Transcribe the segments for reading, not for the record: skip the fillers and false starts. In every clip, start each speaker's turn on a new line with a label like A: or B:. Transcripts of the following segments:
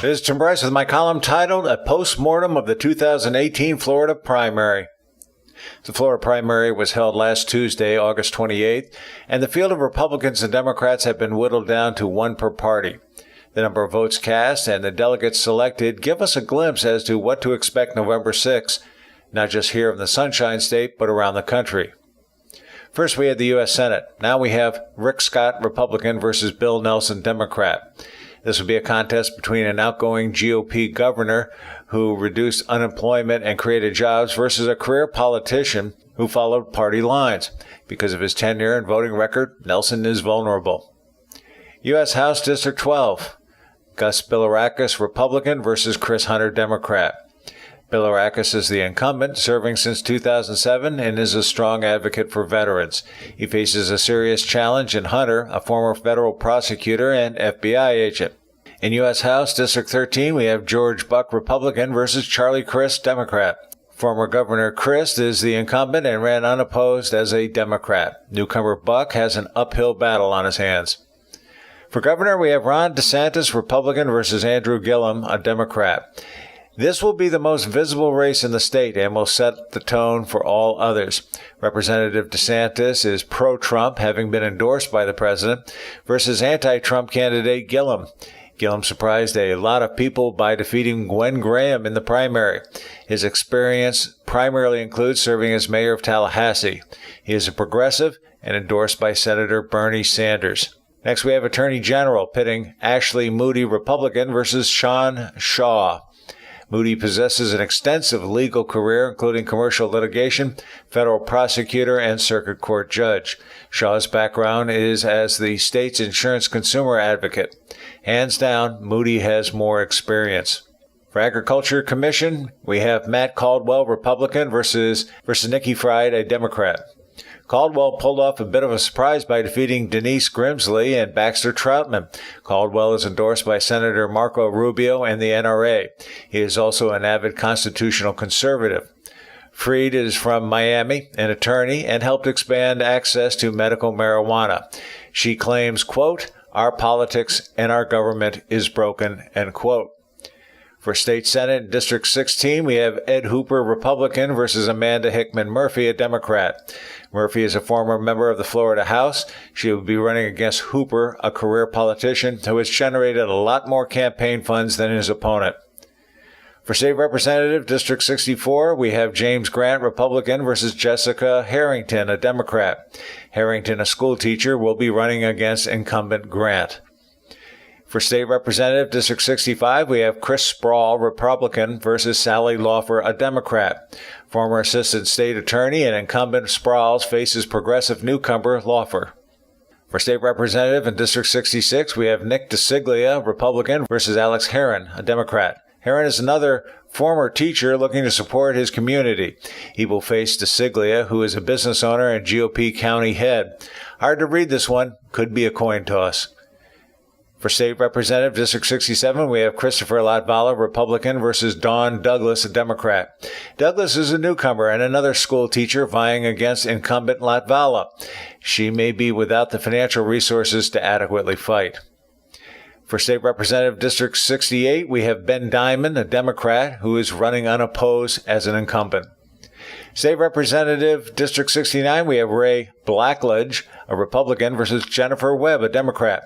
A: This is Tim Bryce with my column titled A Postmortem of the 2018 Florida Primary. The Florida primary was held last Tuesday, August 28th, and the field of Republicans and Democrats have been whittled down to one per party. The number of votes cast and the delegates selected give us a glimpse as to what to expect November 6th, not just here in the Sunshine State, but around the country. First, we had the U.S. Senate. Now we have Rick Scott, Republican, versus Bill Nelson, Democrat. This will be a contest between an outgoing GOP governor who reduced unemployment and created jobs versus a career politician who followed party lines. Because of his tenure and voting record, Nelson is vulnerable. U.S. House District 12. Gus Bilirakis, Republican, versus Chris Hunter, Democrat. Bilirakis is the incumbent, serving since 2007, and is a strong advocate for veterans. He faces a serious challenge in Hunter, a former federal prosecutor and FBI agent. In U.S. House District 13, we have George Buck, Republican, versus Charlie Crist, Democrat. Former Governor Crist is the incumbent and ran unopposed as a Democrat. Newcomer Buck has an uphill battle on his hands. For governor, we have Ron DeSantis, Republican, versus Andrew Gillum, a Democrat. This will be the most visible race in the state and will set the tone for all others. Representative DeSantis is pro-Trump, having been endorsed by the president, versus anti-Trump candidate Gillum. Gillum surprised a lot of people by defeating Gwen Graham in the primary. His experience primarily includes serving as mayor of Tallahassee. He is a progressive and endorsed by Senator Bernie Sanders. Next, we have Attorney General pitting Ashley Moody, Republican, versus Sean Shaw. Moody possesses an extensive legal career, including commercial litigation, federal prosecutor, and circuit court judge. Shaw's background is as the state's insurance consumer advocate. Hands down, Moody has more experience. For Agriculture Commission, we have Matt Caldwell, Republican, versus Nikki Fried, a Democrat. Caldwell pulled off a bit of a surprise by defeating Denise Grimsley and Baxter Troutman. Caldwell is endorsed by Senator Marco Rubio and the NRA. He is also an avid constitutional conservative. Fried is from Miami, an attorney, and helped expand access to medical marijuana. She claims, quote, "Our politics and our government is broken," end quote. For State Senate District 16, we have Ed Hooper, Republican, versus Amanda Hickman Murphy, a Democrat. Murphy is a former member of the Florida House. She will be running against Hooper, a career politician who has generated a lot more campaign funds than his opponent. For State Representative District 64, we have James Grant, Republican, versus Jessica Harrington, a Democrat. Harrington, a school teacher, will be running against incumbent Grant. For State Representative District 65, we have Chris Sproul, Republican, versus Sally Laufer, a Democrat. Former Assistant State Attorney and incumbent Sprouls faces progressive newcomer Laufer. For State Representative in District 66, we have Nick DeCiglia, Republican, versus Alex Herron, a Democrat. Herron is another former teacher looking to support his community. He will face DeCiglia, who is a business owner and GOP county head. Hard to read this one. Could be a coin toss. For State Representative District 67, we have Christopher Latvala, Republican, versus Dawn Douglas, a Democrat. Douglas is a newcomer and another school teacher vying against incumbent Latvala. She may be without the financial resources to adequately fight. For State Representative District 68, we have Ben Diamond, a Democrat, who is running unopposed as an incumbent. State Representative District 69, we have Ray Blackledge, a Republican, versus Jennifer Webb, a Democrat.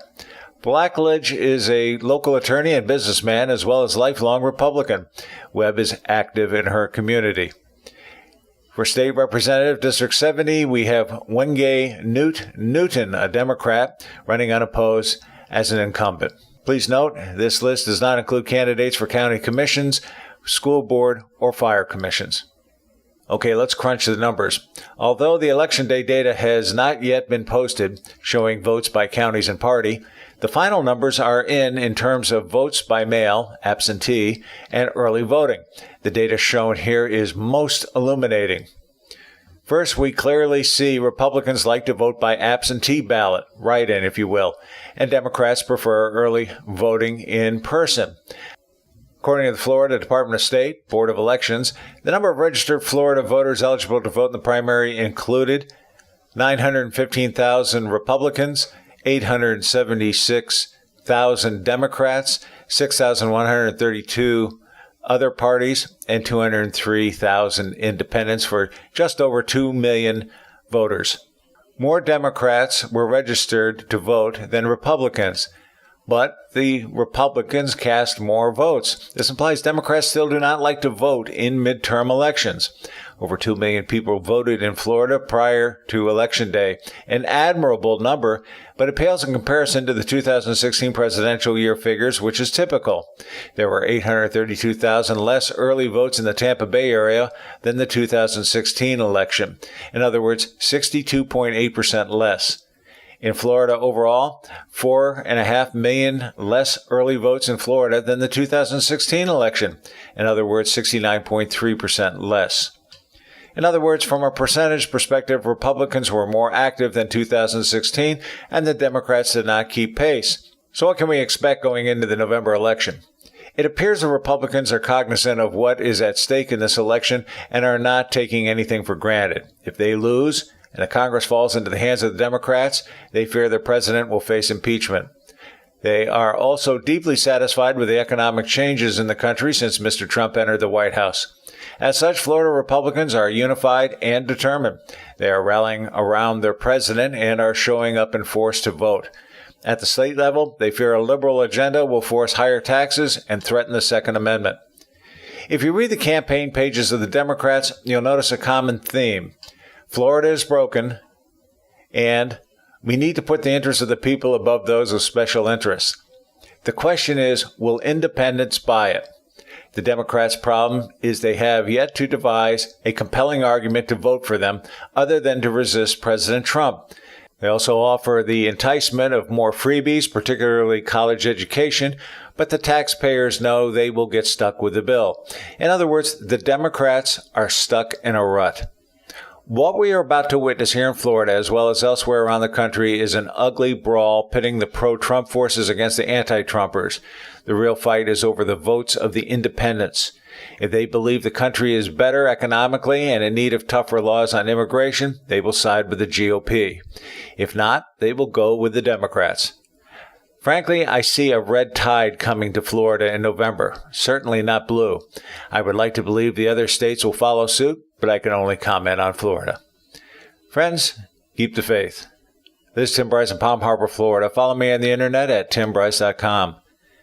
A: Blackledge is a local attorney and businessman, as well as lifelong Republican. Webb is active in her community. For State Representative District 70, we have Wenge Newton, a Democrat, running unopposed as an incumbent. Please note, this list does not include candidates for county commissions, school board, or fire commissions. Okay, let's crunch the numbers. Although the Election Day data has not yet been posted, showing votes by counties and party, the final numbers are in terms of votes by mail, absentee, and early voting. The data shown here is most illuminating. First, we clearly see Republicans like to vote by absentee ballot, write-in, if you will, and Democrats prefer early voting in person. According to the Florida Department of State Board of Elections, the number of registered Florida voters eligible to vote in the primary included 915,000 Republicans, 876,000 Democrats, 6,132 other parties, and 203,000 independents for just over 2 million voters. More Democrats were registered to vote than Republicans, but the Republicans cast more votes. This implies Democrats still do not like to vote in midterm elections. Over 2 million people voted in Florida prior to Election Day, an admirable number, but it pales in comparison to the 2016 presidential year figures, which is typical. There were 832,000 less early votes in the Tampa Bay area than the 2016 election. In other words, 62.8% less. In Florida overall, 4.5 million less early votes in Florida than the 2016 election. In other words, 69.3% less. In other words, from a percentage perspective, Republicans were more active than 2016, and the Democrats did not keep pace. So what can we expect going into the November election? It appears the Republicans are cognizant of what is at stake in this election and are not taking anything for granted. If they lose, and the Congress falls into the hands of the Democrats, they fear the president will face impeachment. They are also deeply satisfied with the economic changes in the country since Mr. Trump entered the White House. As such, Florida Republicans are unified and determined. They are rallying around their president and are showing up in force to vote. At the state level, they fear a liberal agenda will force higher taxes and threaten the Second Amendment. If you read the campaign pages of the Democrats, you'll notice a common theme. Florida is broken, and we need to put the interests of the people above those of special interests. The question is, will independents buy it? The Democrats' problem is they have yet to devise a compelling argument to vote for them other than to resist President Trump. They also offer the enticement of more freebies, particularly college education, but the taxpayers know they will get stuck with the bill. In other words, the Democrats are stuck in a rut. What we are about to witness here in Florida, as well as elsewhere around the country, is an ugly brawl pitting the pro-Trump forces against the anti-Trumpers. The real fight is over the votes of the independents. If they believe the country is better economically and in need of tougher laws on immigration, they will side with the GOP. If not, they will go with the Democrats. Frankly, I see a red tide coming to Florida in November, certainly not blue. I would like to believe the other states will follow suit, but I can only comment on Florida. Friends, keep the faith. This is Tim Bryce in Palm Harbor, Florida. Follow me on the internet at timbryce.com.